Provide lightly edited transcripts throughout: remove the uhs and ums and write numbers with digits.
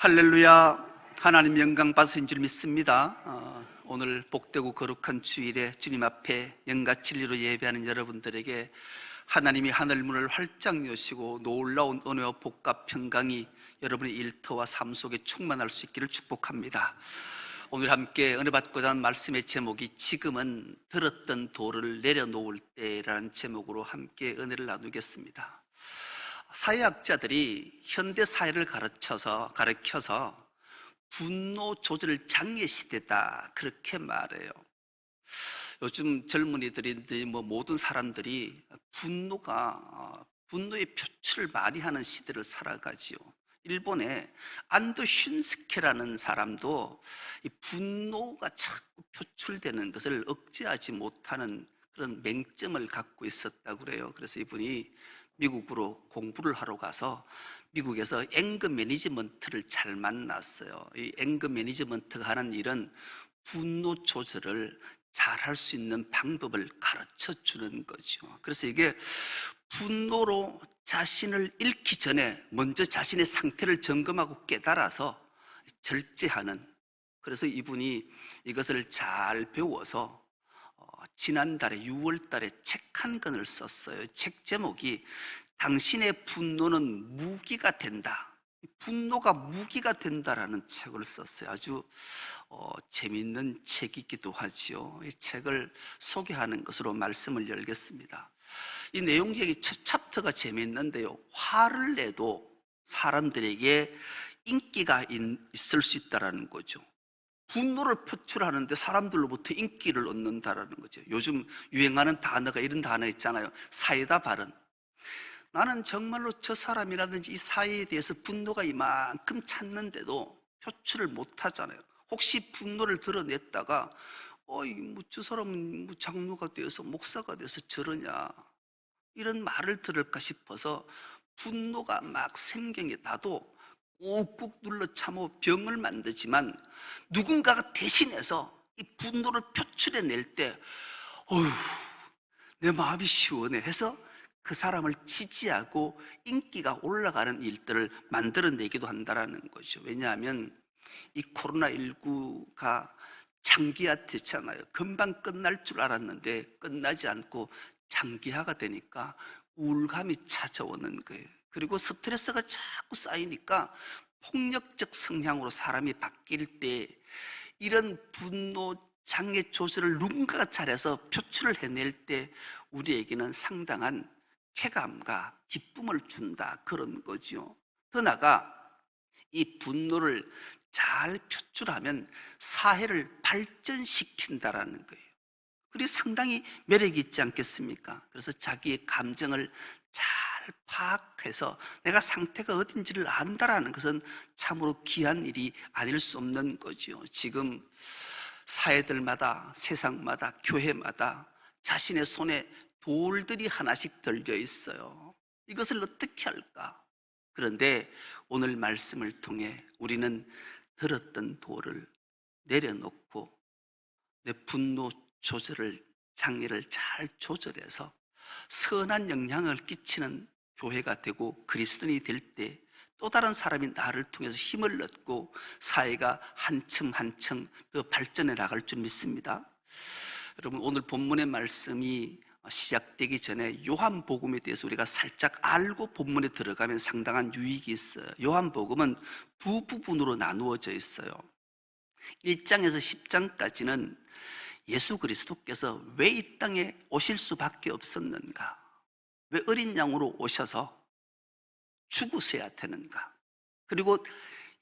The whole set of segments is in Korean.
할렐루야. 하나님 영광 받으신 줄 믿습니다. 오늘 복되고 거룩한 주일에 주님 앞에 영과 진리로 예배하는 여러분들에게 하나님이 하늘문을 활짝 여시고 놀라운 은혜와 복과 평강이 여러분의 일터와 삶 속에 충만할 수 있기를 축복합니다. 오늘 함께 은혜 받고자 하는 말씀의 제목이 지금은 들었던 돌을 내려놓을 때라는 제목으로 함께 은혜를 나누겠습니다. 사회학자들이 현대 사회를 가르쳐서 분노 조절 장애 시대다 그렇게 말해요. 요즘 젊은이들인데 모든 사람들이 분노의 표출을 많이 하는 시대를 살아가지요. 일본의 안도 슌스케라는 사람도 이 분노가 자꾸 표출되는 것을 억제하지 못하는 그런 맹점을 갖고 있었다고 그래요. 그래서 이분이 미국으로 공부를 하러 가서 미국에서 앵거 매니지먼트를 잘 만났어요. 이 앵거 매니지먼트가 하는 일은 분노 조절을 잘 할 수 있는 방법을 가르쳐 주는 거죠. 그래서 이게 분노로 자신을 잃기 전에 먼저 자신의 상태를 점검하고 깨달아서 절제하는, 그래서 이분이 이것을 잘 배워서 지난달에 6월 달에 책 한 권을 썼어요. 책 제목이 당신의 분노는 무기가 된다. 분노가 무기가 된다라는 책을 썼어요. 아주 재미있는 책이기도 하지요. 이 책을 소개하는 것으로 말씀을 열겠습니다. 이 내용적인 첫 챕터가 재미있는데요. 화를 내도 사람들에게 인기가 있을 수 있다는 거죠. 분노를 표출하는데 사람들로부터 인기를 얻는다라는 거죠. 요즘 유행하는 단어가 이런 단어 있잖아요. 사이다 발언. 나는 정말로 저 사람이라든지 이 사회에 대해서 분노가 이만큼 찼는데도 표출을 못 하잖아요. 혹시 분노를 드러냈다가 저 사람은 장로가 되어서 목사가 돼서 저러냐, 이런 말을 들을까 싶어서 분노가 막 생경해. 나도 꾹꾹 눌러 참아 병을 만들지만 누군가가 대신해서 이 분노를 표출해낼 때 내 마음이 시원해 해서 그 사람을 지지하고 인기가 올라가는 일들을 만들어내기도 한다는 거죠. 왜냐하면 이 코로나19가 장기화됐잖아요. 금방 끝날 줄 알았는데 끝나지 않고 장기화가 되니까 우울감이 찾아오는 거예요. 그리고 스트레스가 자꾸 쌓이니까 폭력적 성향으로 사람이 바뀔 때 이런 분노 장애 조절을 누군가가 잘해서 표출을 해낼 때 우리에게는 상당한 쾌감과 기쁨을 준다, 그런 거죠. 더 나아가 이 분노를 잘 표출하면 사회를 발전시킨다라는 거예요. 그리고 상당히 매력이 있지 않겠습니까? 그래서 자기의 감정을 잘 파악해서 내가 상태가 어딘지를 안다라는 것은 참으로 귀한 일이 아닐 수 없는 거죠. 지금 사회들마다, 세상마다, 교회마다 자신의 손에 돌들이 하나씩 들려 있어요. 이것을 어떻게 할까? 그런데 오늘 말씀을 통해 우리는 들었던 돌을 내려놓고 내 분노 조절을, 장애를 잘 조절해서 선한 영향을 끼치는 교회가 되고 그리스도인이 될 때 또 다른 사람이 나를 통해서 힘을 얻고 사회가 한층 한층 더 발전해 나갈 줄 믿습니다. 여러분, 오늘 본문의 말씀이 시작되기 전에 요한복음에 대해서 우리가 살짝 알고 본문에 들어가면 상당한 유익이 있어요. 요한복음은 두 부분으로 나누어져 있어요. 1장에서 10장까지는 예수 그리스도께서 왜 이 땅에 오실 수밖에 없었는가? 왜 어린 양으로 오셔서 죽으셔야 되는가? 그리고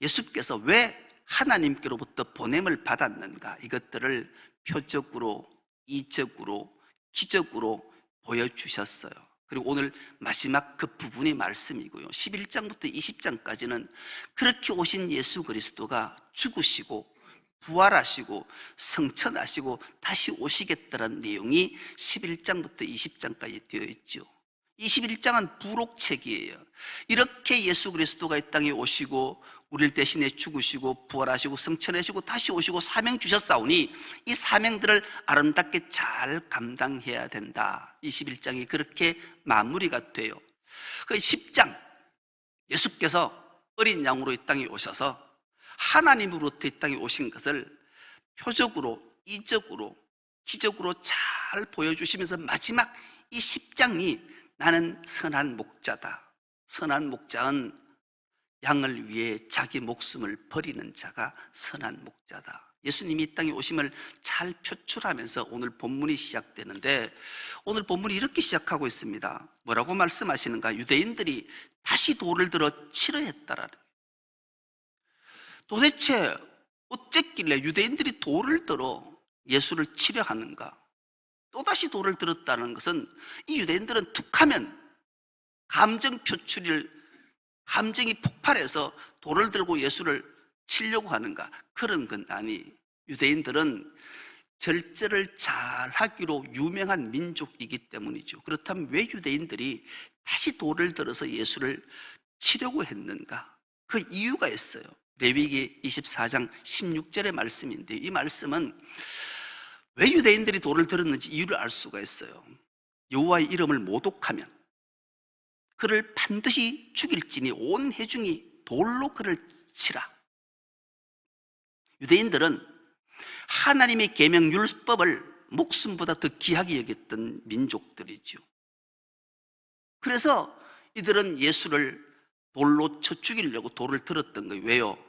예수께서 왜 하나님께로부터 보냄을 받았는가? 이것들을 표적으로, 이적으로, 기적으로 보여주셨어요. 그리고 오늘 마지막 그 부분이 말씀이고요. 11장부터 20장까지는 그렇게 오신 예수 그리스도가 죽으시고 부활하시고 성천하시고 다시 오시겠다는 내용이 11장부터 20장까지 되어 있죠. 21장은 부록책이에요. 이렇게 예수 그리스도가 이 땅에 오시고 우리를 대신에 죽으시고 부활하시고 성천하시고 다시 오시고 사명 주셨사오니 이 사명들을 아름답게 잘 감당해야 된다. 21장이 그렇게 마무리가 돼요. 그 10장, 예수께서 어린 양으로 이 땅에 오셔서 하나님으로부터 이 땅에 오신 것을 표적으로, 이적으로, 기적으로 잘 보여주시면서 마지막 이 10장이 나는 선한 목자다. 선한 목자는 양을 위해 자기 목숨을 버리는 자가 선한 목자다. 예수님이 이 땅에 오심을 잘 표출하면서 오늘 본문이 시작되는데, 오늘 본문이 이렇게 시작하고 있습니다. 뭐라고 말씀하시는가? 유대인들이 다시 돌을 들어 치려 했다라는. 도대체 어쨌길래 유대인들이 돌을 들어 예수를 치려 하는가? 또다시 돌을 들었다는 것은 이 유대인들은 툭하면 감정 표출을, 감정이 폭발해서 돌을 들고 예수를 치려고 하는가? 그런 건 아니. 유대인들은 절제를 잘 하기로 유명한 민족이기 때문이죠. 그렇다면 왜 유대인들이 다시 돌을 들어서 예수를 치려고 했는가? 그 이유가 있어요. 레위기 24장 16절의 말씀인데, 이 말씀은 왜 유대인들이 돌을 들었는지 이유를 알 수가 있어요. 여호와의 이름을 모독하면 그를 반드시 죽일지니 온 회중이 돌로 그를 치라. 유대인들은 하나님의 계명 율법을 목숨보다 더 귀하게 여겼던 민족들이죠. 그래서 이들은 예수를 돌로 쳐 죽이려고 돌을 들었던 거예요. 왜요?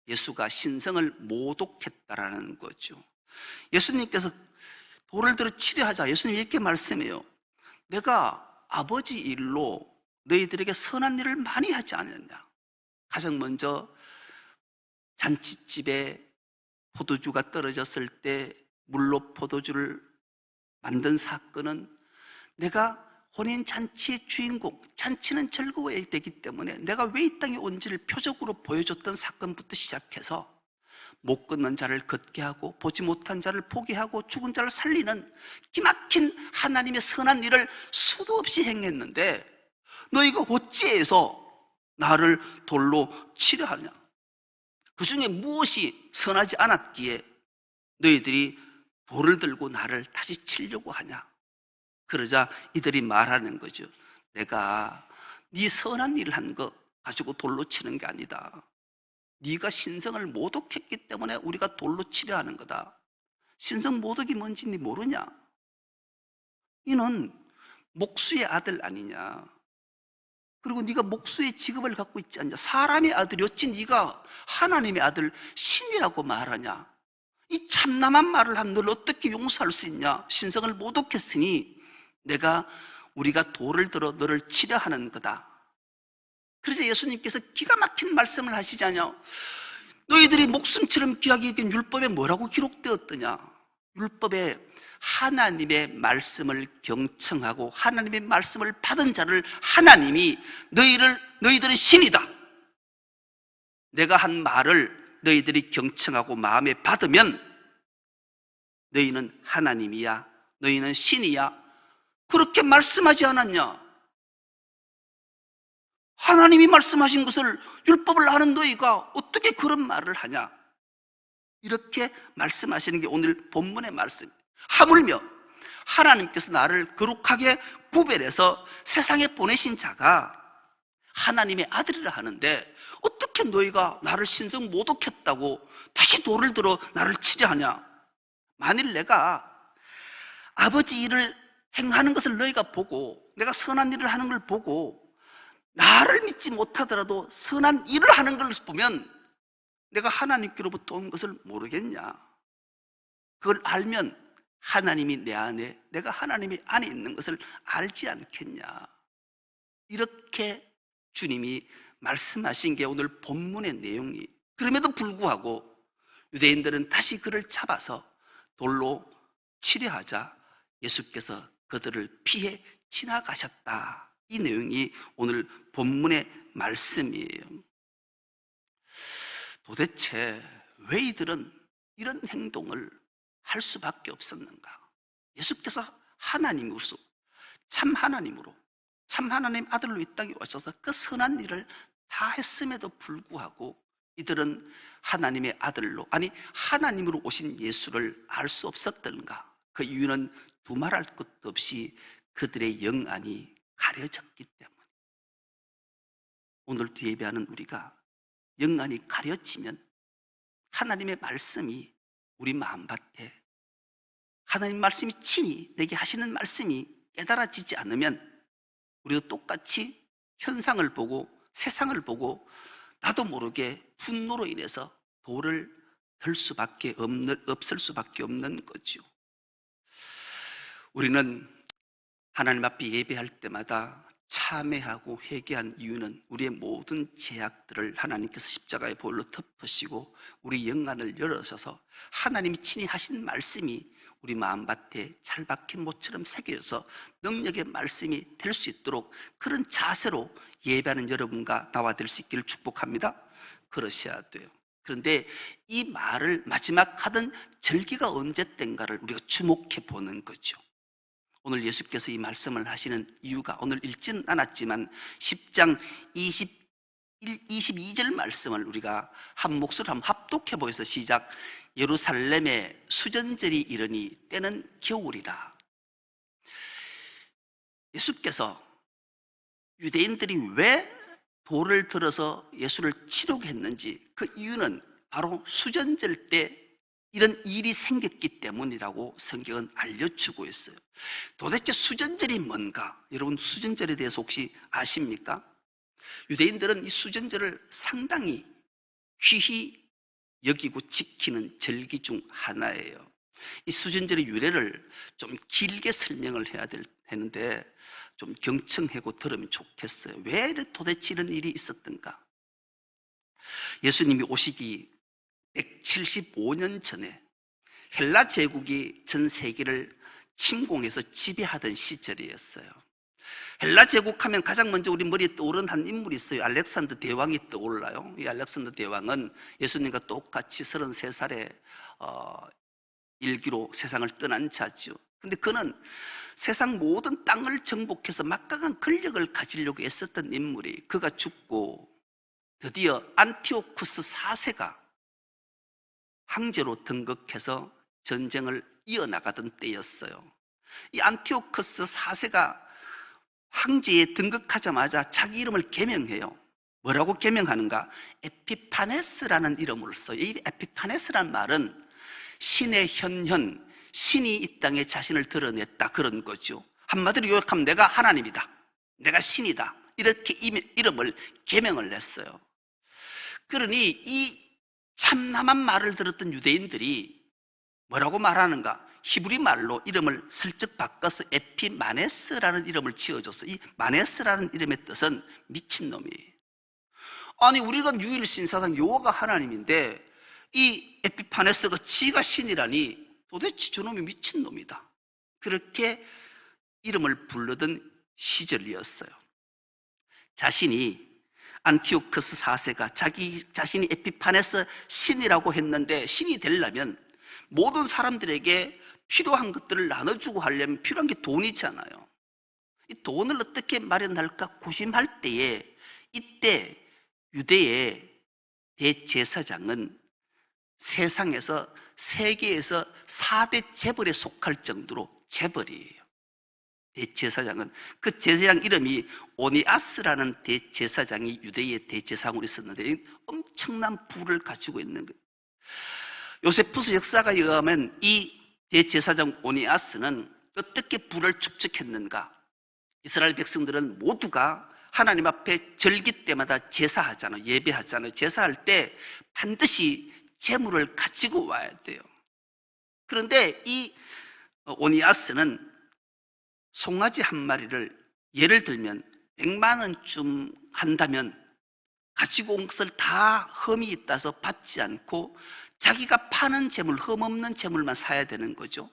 예수가 신성을 모독했다라는 거죠. 예수님께서 돌을 들어 치려 하자 예수님이 이렇게 말씀해요. 내가 아버지 일로 너희들에게 선한 일을 많이 하지 않았냐? 가장 먼저 잔치집에 포도주가 떨어졌을 때 물로 포도주를 만든 사건은, 내가 혼인 잔치의 주인공, 잔치는 즐거워야 되기 때문에 내가 왜 이 땅에 온지를 표적으로 보여줬던 사건부터 시작해서 못 걷는 자를 걷게 하고 보지 못한 자를 보게 하고 죽은 자를 살리는 기막힌 하나님의 선한 일을 수도 없이 행했는데, 너희가 어찌해서 나를 돌로 치려 하냐? 그 중에 무엇이 선하지 않았기에 너희들이 돌을 들고 나를 다시 치려고 하냐? 그러자 이들이 말하는 거죠. 내가 네 선한 일을 한 거 가지고 돌로 치는 게 아니다. 네가 신성을 모독했기 때문에 우리가 돌로 치려 하는 거다. 신성 모독이 뭔지 네 모르냐? 너는 목수의 아들 아니냐? 그리고 네가 목수의 직업을 갖고 있지 않냐? 사람의 아들이 어찌 네가 하나님의 아들 신이라고 말하냐? 이 참남한 말을 한 너를 어떻게 용서할 수 있냐? 신성을 모독했으니 우리가 돌을 들어 너를 치려 하는 거다. 그래서 예수님께서 기가 막힌 말씀을 하시잖아요. 너희들이 목숨처럼 귀하게 여긴 율법에 뭐라고 기록되었더냐? 율법에 하나님의 말씀을 경청하고 하나님의 말씀을 받은 자를 하나님이 너희들은 신이다. 내가 한 말을 너희들이 경청하고 마음에 받으면 너희는 하나님이야, 너희는 신이야. 그렇게 말씀하지 않았냐? 하나님이 말씀하신 것을, 율법을 아는 너희가 어떻게 그런 말을 하냐? 이렇게 말씀하시는 게 오늘 본문의 말씀입니다. 하물며 하나님께서 나를 거룩하게 구별해서 세상에 보내신 자가 하나님의 아들이라 하는데, 어떻게 너희가 나를 신성 모독했다고 다시 돌을 들어 나를 치려 하냐? 만일 내가 아버지 일을 행하는 것을 너희가 보고, 내가 선한 일을 하는 걸 보고 나를 믿지 못하더라도 선한 일을 하는 걸 보면 내가 하나님께로부터 온 것을 모르겠냐? 그걸 알면 하나님이 내 안에, 내가 하나님이 안에 있는 것을 알지 않겠냐? 이렇게 주님이 말씀하신 게 오늘 본문의 내용이. 그럼에도 불구하고 유대인들은 다시 그를 잡아서 돌로 치려 하자 예수께서 그들을 피해 지나가셨다. 이 내용이 오늘 본문의 말씀이에요. 도대체 왜 이들은 이런 행동을 할 수밖에 없었는가? 예수께서 하나님으로서, 참 하나님으로, 참 하나님 아들로 이 땅에 오셔서 그 선한 일을 다 했음에도 불구하고 이들은 하나님의 아들로, 아니 하나님으로 오신 예수를 알 수 없었던가? 그 이유는 두말할 것도 없이 그들의 영안이 가려졌기 때문에. 오늘 예배하는 우리가 영안이 가려지면 하나님의 말씀이 우리 마음밭에, 하나님 말씀이 친히 내게 하시는 말씀이 깨달아지지 않으면 우리도 똑같이 현상을 보고 세상을 보고 나도 모르게 분노로 인해서 돌을 들 수밖에 없을 수밖에 없는 거죠. 우리는 하나님 앞에 예배할 때마다 참회하고 회개한 이유는 우리의 모든 죄악들을 하나님께서 십자가의 보혈로 덮으시고 우리 영안을 열어셔서 하나님이 친히 하신 말씀이 우리 마음밭에 잘 박힌 못처럼 새겨져서 능력의 말씀이 될 수 있도록 그런 자세로 예배하는 여러분과 나와 될 수 있기를 축복합니다. 그러셔야 돼요. 그런데 이 말을 마지막 하던 절기가 언제 땐가를 우리가 주목해 보는 거죠. 오늘 예수께서 이 말씀을 하시는 이유가, 오늘 읽지는 않았지만 10장 22절 말씀을 우리가 한 목소리로 한번 합독해 보여서 시작. 예루살렘에 수전절이 이르니 때는 겨울이라. 예수께서 유대인들이 왜 돌을 들어서 예수를 치려고 했는지 그 이유는 바로 수전절 때 이런 일이 생겼기 때문이라고 성경은 알려주고 있어요. 도대체 수전절이 뭔가? 여러분 수전절에 대해서 혹시 아십니까? 유대인들은 이 수전절을 상당히 귀히 여기고 지키는 절기 중 하나예요. 이 수전절의 유래를 좀 길게 설명을 해야 되는데 좀 경청하고 들으면 좋겠어요. 왜 도대체 이런 일이 있었던가? 예수님이 오시기 175년 전에 헬라 제국이 전 세계를 침공해서 지배하던 시절이었어요. 헬라 제국하면 가장 먼저 우리 머리에 떠오르는 한 인물이 있어요. 알렉산더 대왕이 떠올라요. 이 알렉산더 대왕은 예수님과 똑같이 33살에 일기로 세상을 떠난 자죠. 근데 그는 세상 모든 땅을 정복해서 막강한 권력을 가지려고 애썼던 인물이, 그가 죽고 드디어 안티오쿠스 4세가 황제로 등극해서 전쟁을 이어나가던 때였어요. 이 안티오쿠스 4세가 황제에 등극하자마자 자기 이름을 개명해요. 뭐라고 개명하는가? 에피파네스라는 이름을 써요. 이 에피파네스라는 말은 신의 현현, 신이 이 땅에 자신을 드러냈다, 그런 거죠. 한마디로 요약하면 내가 하나님이다, 내가 신이다, 이렇게 이름을 개명을 했어요. 그러니 이 참남한 말을 들었던 유대인들이 뭐라고 말하는가? 히브리 말로 이름을 슬쩍 바꿔서 에피마네스라는 이름을 지어줬어. 이 마네스라는 이름의 뜻은 미친놈이에요. 아니 우리가 유일신 사상 여호와가 하나님인데 이 에피파네스가 지가 신이라니 도대체 저놈이 미친놈이다, 그렇게 이름을 부르던 시절이었어요. 자신이 안티오쿠스 4세가 자신이 에피파네스 신이라고 했는데, 신이 되려면 모든 사람들에게 필요한 것들을 나눠주고 하려면 필요한 게 돈이잖아요. 이 돈을 어떻게 마련할까 고심할 때에, 이때 유대의 대제사장은 세상에서, 세계에서 4대 재벌에 속할 정도로 재벌이에요. 대제사장은, 그 제사장 이름이 오니아스라는 대제사장이 유대의 대제사장으로 있었는데 엄청난 부를 가지고 있는 거예요. 요세푸스 역사가에 의하면 이 대제사장 오니아스는 어떻게 부를 축적했는가? 이스라엘 백성들은 모두가 하나님 앞에 절기 때마다 제사하잖아요. 예배하잖아요. 제사할 때 반드시 재물을 가지고 와야 돼요. 그런데 이 오니아스는 송아지 한 마리를 예를 들면 100만 원쯤 한다면 가지고 온 것을 다 흠이 있다서 받지 않고 자기가 파는 재물, 흠 없는 재물만 사야 되는 거죠.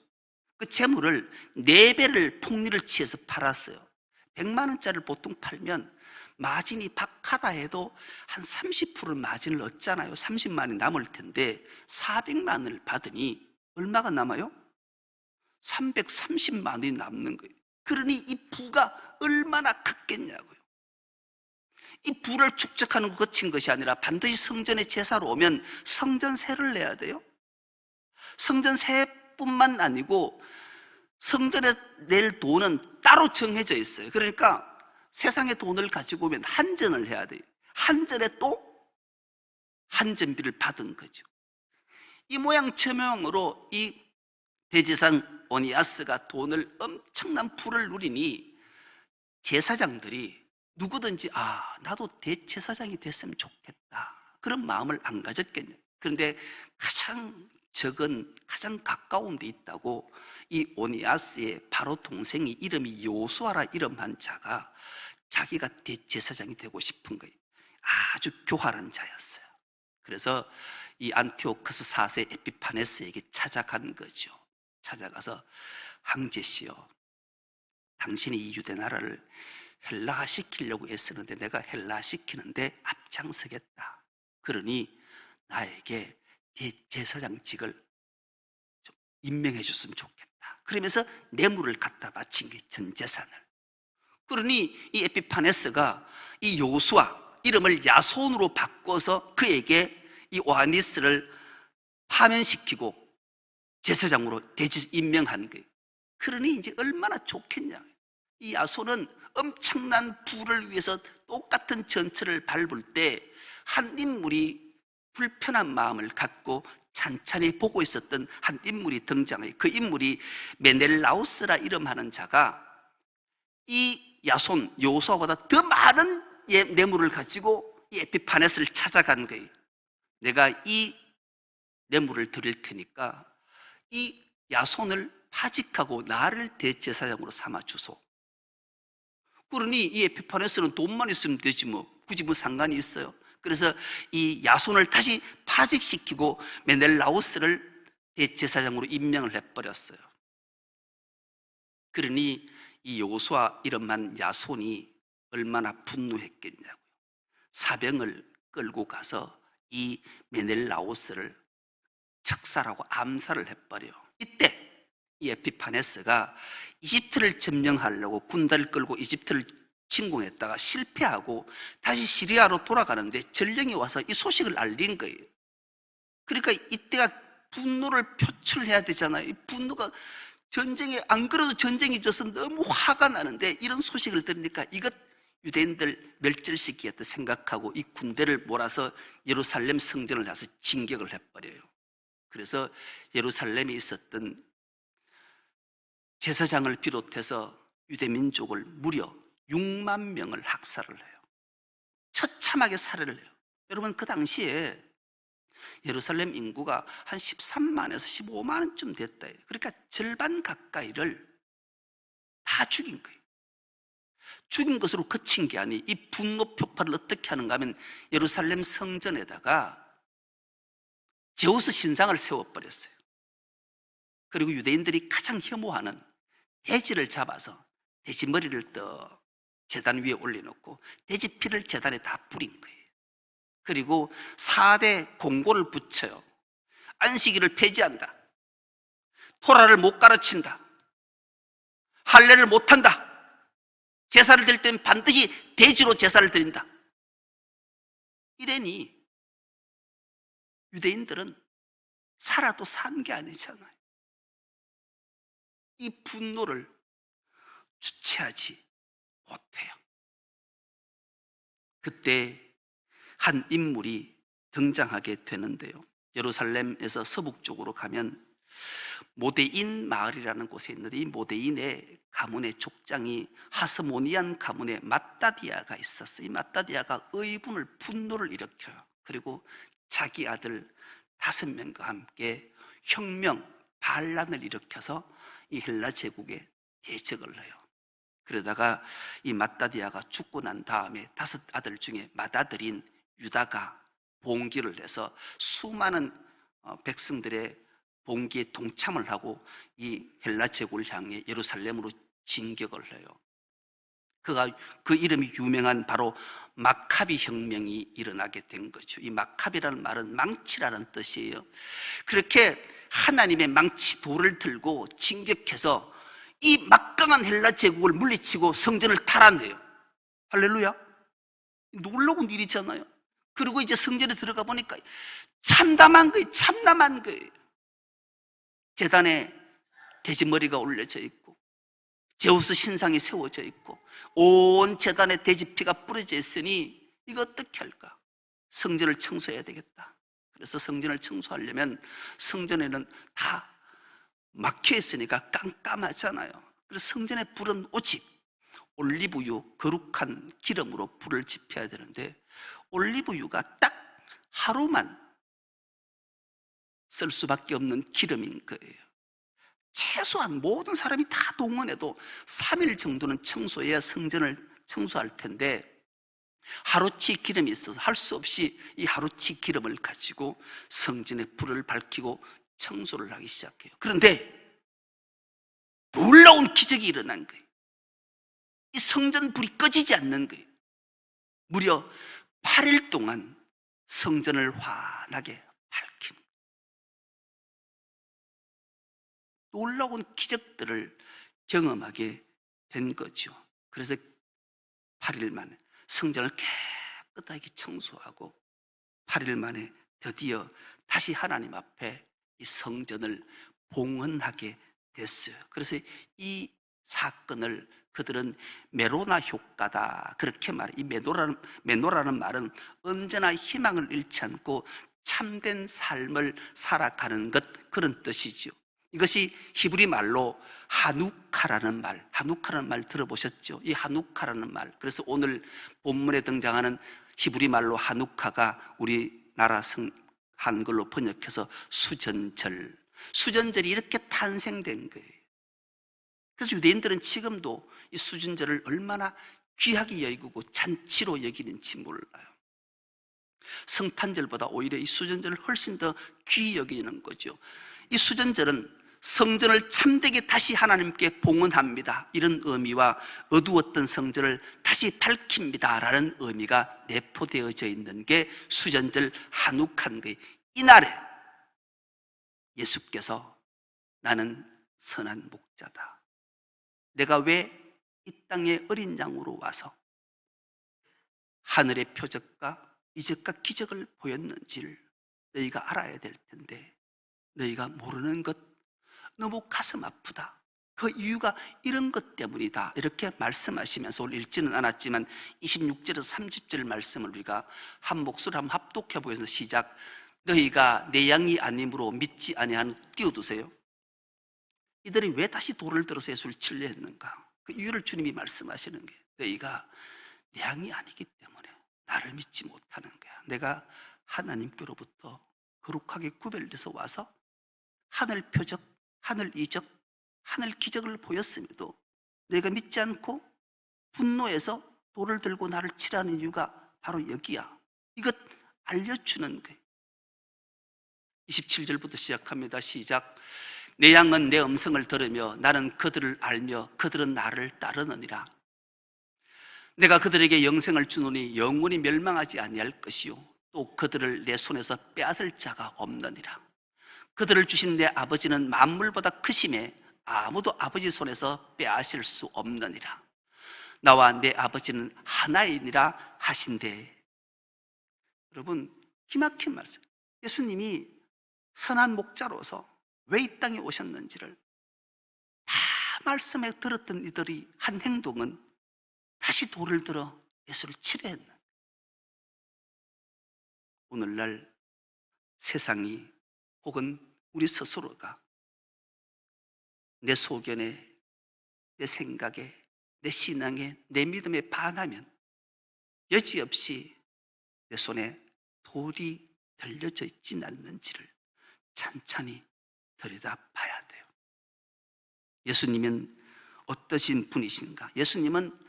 그 재물을 4배를 폭리를 취해서 팔았어요. 100만 원짜리를 보통 팔면 마진이 박하다 해도 한 30% 마진을 얻잖아요. 30만 원이 남을 텐데 400만 원을 받으니 얼마가 남아요? 330만 원이 남는 거예요. 그러니 이 부가 얼마나 컸겠냐고요. 이 부를 축적하는 거 거친 것이 아니라 반드시 성전에 제사로 오면 성전세를 내야 돼요. 성전세뿐만 아니고 성전에 낼 돈은 따로 정해져 있어요. 그러니까 세상에 돈을 가지고 오면 한전을 해야 돼요. 한전에 또 한전비를 받은 거죠. 이 모양 저명으로 이 대제사장 오니아스가 돈을 엄청난 부를 누리니 제사장들이 누구든지 나도 대제사장이 됐으면 좋겠다 그런 마음을 안 가졌겠냐. 그런데 가장 적은 가장 가까운 데 있다고 이 오니아스의 바로 동생이 이름이 요수아라 이름한 자가 자기가 대제사장이 되고 싶은 거예요. 아주 교활한 자였어요. 그래서 이 안티오코스 4세 에피파네스에게 찾아간 거죠. 찾아가서 황제시여, 당신이 이 유대 나라를 헬라화시키려고 애쓰는데 내가 헬라화시키는데 앞장서겠다. 그러니 나에게 대제사장직을 좀 임명해 줬으면 좋겠다. 그러면서 뇌물을 갖다 바친 게 전 재산을. 그러니 이 에피파네스가 이 요수아 이름을 야손으로 바꿔서 그에게 이 오아니스를 파면시키고 제사장으로 임명한 거예요. 그러니 이제 얼마나 좋겠냐. 이 야손은 엄청난 부를 위해서 똑같은 전철을 밟을 때 한 인물이 불편한 마음을 갖고 찬찬히 보고 있었던 한 인물이 등장해요. 그 인물이 메넬라우스라 이름하는 자가 이 야손 요수아보다 더 많은 뇌물을 가지고 이 에피파네스를 찾아간 거예요. 내가 이 뇌물을 드릴 테니까 이 야손을 파직하고 나를 대제사장으로 삼아 주소. 그러니 이 에피파네스는 돈만 있으면 되지 굳이 상관이 있어요. 그래서 이 야손을 다시 파직시키고 메넬라우스를 대제사장으로 임명을 해버렸어요. 그러니 이 요수아 이름한 야손이 얼마나 분노했겠냐고요. 사병을 끌고 가서 이 메넬라우스를 척살하고 암살을 해버려요. 이때 이 에피파네스가 이집트를 점령하려고 군대를 끌고 이집트를 침공했다가 실패하고 다시 시리아로 돌아가는데 전령이 와서 이 소식을 알린 거예요. 그러니까 이때가 분노를 표출해야 되잖아요. 이 분노가 전쟁에, 안 그래도 전쟁이 져서 너무 화가 나는데 이런 소식을 들으니까 이것 유대인들 멸절시키겠다 생각하고 이 군대를 몰아서 예루살렘 성전을 가서 진격을 해버려요. 그래서 예루살렘에 있었던 제사장을 비롯해서 유대민족을 무려 6만 명을 학살을 해요. 처참하게 살해를 해요. 여러분, 그 당시에 예루살렘 인구가 한 13만에서 15만쯤 됐다. 그러니까 절반 가까이를 다 죽인 거예요. 죽인 것으로 그친 게 아니, 이 분노 폭발을 어떻게 하는가 하면 예루살렘 성전에다가 제우스 신상을 세워버렸어요. 그리고 유대인들이 가장 혐오하는 돼지를 잡아서 돼지 머리를 떠 제단 위에 올려놓고 돼지 피를 제단에 다 뿌린 거예요. 그리고 4대 공고를 붙여요. 안식일을 폐지한다. 토라를 못 가르친다. 할례를 못한다. 제사를 드릴 때는 반드시 돼지로 제사를 드린다. 이래니 유대인들은 살아도 산 게 아니잖아요. 이 분노를 주체하지 못해요. 그때 한 인물이 등장하게 되는데요. 예루살렘에서 서북쪽으로 가면 모데인 마을이라는 곳에 있는데 이 모데인의 가문의 족장이 하스모니안 가문의 마따디아가 있었어요. 이 마따디아가 의분을 분노를 일으켜요. 그리고 자기 아들 5명과 함께 혁명, 반란을 일으켜서 이 헬라 제국에 대적을 해요. 그러다가 이 마따디아가 죽고 난 다음에 5 아들 중에 맏아들인 유다가 봉기를 해서 수많은 백성들의 봉기에 동참을 하고 이 헬라 제국을 향해 예루살렘으로 진격을 해요. 그 이름이 유명한 바로 마카비 혁명이 일어나게 된 거죠. 이 마카비라는 말은 망치라는 뜻이에요. 그렇게 하나님의 망치 돌을 들고 진격해서 이 막강한 헬라 제국을 물리치고 성전을 탈환해요. 할렐루야. 놀라운 일이잖아요. 그리고 이제 성전에 들어가 보니까 참담한 거예요. 참담한 거예요. 제단에 돼지머리가 올려져 있고 제우스 신상이 세워져 있고 온 제단에 돼지피가 뿌려져 있으니 이거 어떻게 할까? 성전을 청소해야 되겠다. 그래서 성전을 청소하려면 성전에는 다 막혀 있으니까 깜깜하잖아요. 그래서 성전에 불은 오직 올리브유 거룩한 기름으로 불을 지펴야 되는데 올리브유가 딱 하루만 쓸 수밖에 없는 기름인 거예요. 최소한 모든 사람이 다 동원해도 3일 정도는 청소해야 성전을 청소할 텐데 하루치 기름이 있어서 할 수 없이 이 하루치 기름을 가지고 성전에 불을 밝히고 청소를 하기 시작해요. 그런데 놀라운 기적이 일어난 거예요. 이 성전 불이 꺼지지 않는 거예요. 무려 8일 동안 성전을 환하게 밝힌 놀라운 기적들을 경험하게 된 거죠. 그래서 8일 만에 성전을 깨끗하게 청소하고 8일 만에 드디어 다시 하나님 앞에 이 성전을 봉헌하게 됐어요. 그래서 이 사건을 그들은 메노나 효과다 그렇게 말해요. 이 메노라는 말은 언제나 희망을 잃지 않고 참된 삶을 살아가는 것, 그런 뜻이죠. 이것이 히브리 말로 하누카라는 말 들어보셨죠? 이 하누카라는 말. 그래서 오늘 본문에 등장하는 히브리 말로 하누카가 우리나라 한글로 번역해서 수전절이 이렇게 탄생된 거예요. 그래서 유대인들은 지금도 이 수전절을 얼마나 귀하게 여기고 잔치로 여기는지 몰라요. 성탄절보다 오히려 이 수전절을 훨씬 더 귀히 여기는 거죠. 이 수전절은 성전을 참되게 다시 하나님께 봉헌합니다, 이런 의미와 어두웠던 성전을 다시 밝힙니다 라는 의미가 내포되어져 있는 게 수전절 한욱한 거예요. 이날에 예수께서 나는 선한 목자다, 내가 왜 이 땅에 어린 양으로 와서 하늘의 표적과 이적과 기적을 보였는지를 너희가 알아야 될 텐데 너희가 모르는 것 너무 가슴 아프다. 그 이유가 이런 것 때문이다, 이렇게 말씀하시면서 오늘 읽지는 않았지만 26절에서 30절 말씀을 우리가 한 목소리로 한번 합독해 보겠습니다. 시작. 너희가 내 양이 아님으로 믿지 아니하는, 띄워두세요. 이들이 왜 다시 돌을 들어서 예수를 치려 했는가? 그 이유를 주님이 말씀하시는 게 너희가 내 양이 아니기 때문에 나를 믿지 못하는 거야. 내가 하나님께로부터 거룩하게 구별돼서 와서 하늘 표적, 하늘 이적, 하늘 기적을 보였음에도 너희가 믿지 않고 분노해서 돌을 들고 나를 치라는 이유가 바로 여기야. 이것 알려주는 거예요. 27절부터 시작합니다. 시작. 내 양은 내 음성을 들으며 나는 그들을 알며 그들은 나를 따르느니라. 내가 그들에게 영생을 주노니 영원히 멸망하지 아니할 것이요 또 그들을 내 손에서 빼앗을 자가 없느니라. 그들을 주신 내 아버지는 만물보다 크심에 아무도 아버지 손에서 빼앗을 수 없느니라. 나와 내 아버지는 하나이니라 하신대. 여러분, 기막힌 말씀. 예수님이 선한 목자로서 왜 이 땅에 오셨는지를 다 말씀에 들었던 이들이 한 행동은 다시 돌을 들어 예수를 치려 했는. 오늘날 세상이 혹은 우리 스스로가 내 소견에, 내 생각에, 내 신앙에, 내 믿음에 반하면 여지없이 내 손에 돌이 들려져 있지는 않는지를 찬찬히 들여다봐야 돼요. 예수님은 어떠신 분이신가? 예수님은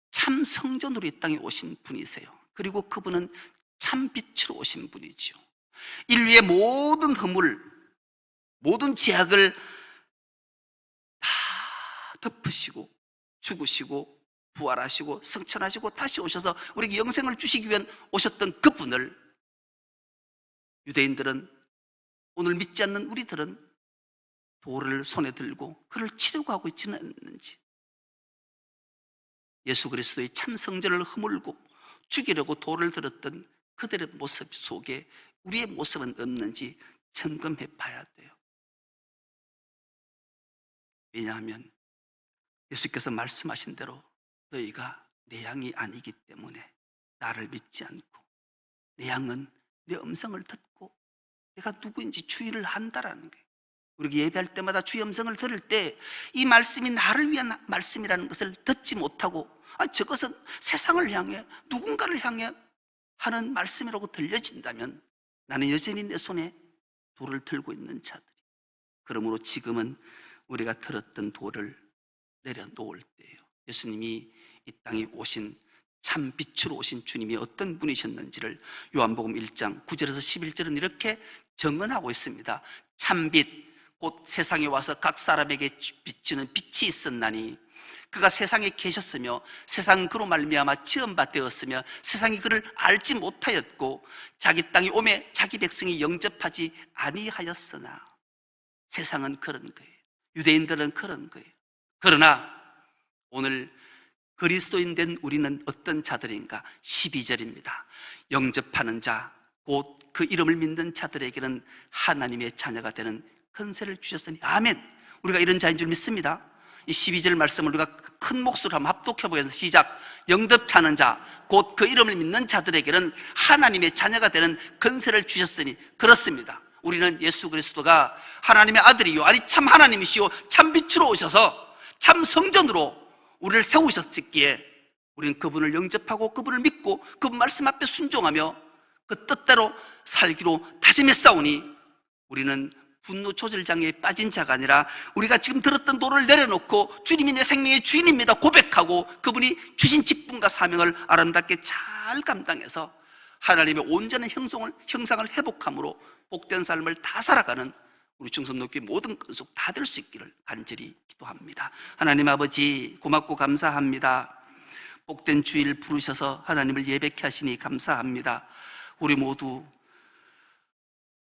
참 성전으로 이 땅에 오신 분이세요. 그리고 그분은 참 빛으로 오신 분이죠. 인류의 모든 허물, 모든 죄악을 다 덮으시고 죽으시고 부활하시고 성천하시고 다시 오셔서 우리에게 영생을 주시기 위해 오셨던 그분을 유대인들은, 오늘 믿지 않는 우리들은 돌을 손에 들고 그를 치려고 하고 있지는 않는지, 예수 그리스도의 참 성전을 허물고 죽이려고 돌을 들었던 그들의 모습 속에 우리의 모습은 없는지 점검해 봐야 돼요. 왜냐하면 예수께서 말씀하신 대로 너희가 내 양이 아니기 때문에 나를 믿지 않고 내 양은 내 음성을 듣고 내가 누구인지 주의를 한다라는 거예요. 우리가 예배할 때마다 주의 음성을 들을 때 이 말씀이 나를 위한 말씀이라는 것을 듣지 못하고 저것은 세상을 향해 누군가를 향해 하는 말씀이라고 들려진다면 나는 여전히 내 손에 돌을 들고 있는 자들이. 그러므로 지금은 우리가 들었던 돌을 내려놓을 때예요. 예수님이 이 땅에 오신 참 빛으로 오신 주님이 어떤 분이셨는지를 요한복음 1장 9절에서 11절은 이렇게 증언하고 있습니다. 참빛 곧 세상에 와서 각 사람에게 비추는 빛이 있었나니 그가 세상에 계셨으며 세상은 그로 말미암아 지음바 되었으며 세상이 그를 알지 못하였고 자기 땅에 오매 자기 백성이 영접하지 아니하였으나. 세상은 그런 거예요. 유대인들은 그런 거예요. 그러나 오늘 그리스도인 된 우리는 어떤 자들인가? 12절입니다. 영접하는 자, 곧 그 이름을 믿는 자들에게는 하나님의 자녀가 되는 권세를 주셨으니. 아멘. 우리가 이런 자인 줄 믿습니다. 이 12절 말씀을 우리가 큰 목소리로 한번 합독해 보겠습니다. 시작. 영접하는 자, 곧 그 이름을 믿는 자들에게는 하나님의 자녀가 되는 권세를 주셨으니. 그렇습니다. 우리는 예수 그리스도가 하나님의 아들이요, 아니 참 하나님이시요 참 빛으로 오셔서 참 성전으로 우리를 세우셨기에 우리는 그분을 영접하고 그분을 믿고 그분 말씀 앞에 순종하며 그 뜻대로 살기로 다짐했사오니 우리는 분노 조절장애에 빠진 자가 아니라 우리가 지금 들었던 도를 내려놓고 주님이 내 생명의 주인입니다 고백하고 그분이 주신 직분과 사명을 아름답게 잘 감당해서 하나님의 온전한 형상을 회복함으로 복된 삶을 다 살아가는 우리 충성노교회 모든 끈속 다 될 수 있기를 간절히 기도합니다. 하나님 아버지 고맙고 감사합니다. 복된 주일 부르셔서 하나님을 예배케 하시니 감사합니다. 우리 모두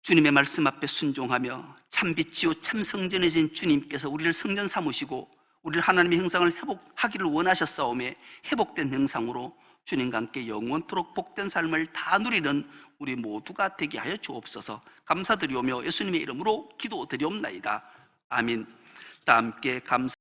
주님의 말씀 앞에 순종하며 참빛이요 참 성전이신 주님께서 우리를 성전 삼으시고 우리를 하나님의 형상을 회복하기를 원하셨사오매 회복된 형상으로 주님과 함께 영원토록 복된 삶을 다 누리는 우리 모두가 되게 하여 주옵소서. 감사드리오며 예수님의 이름으로 기도드리옵나이다. 아멘. 다 함께 감사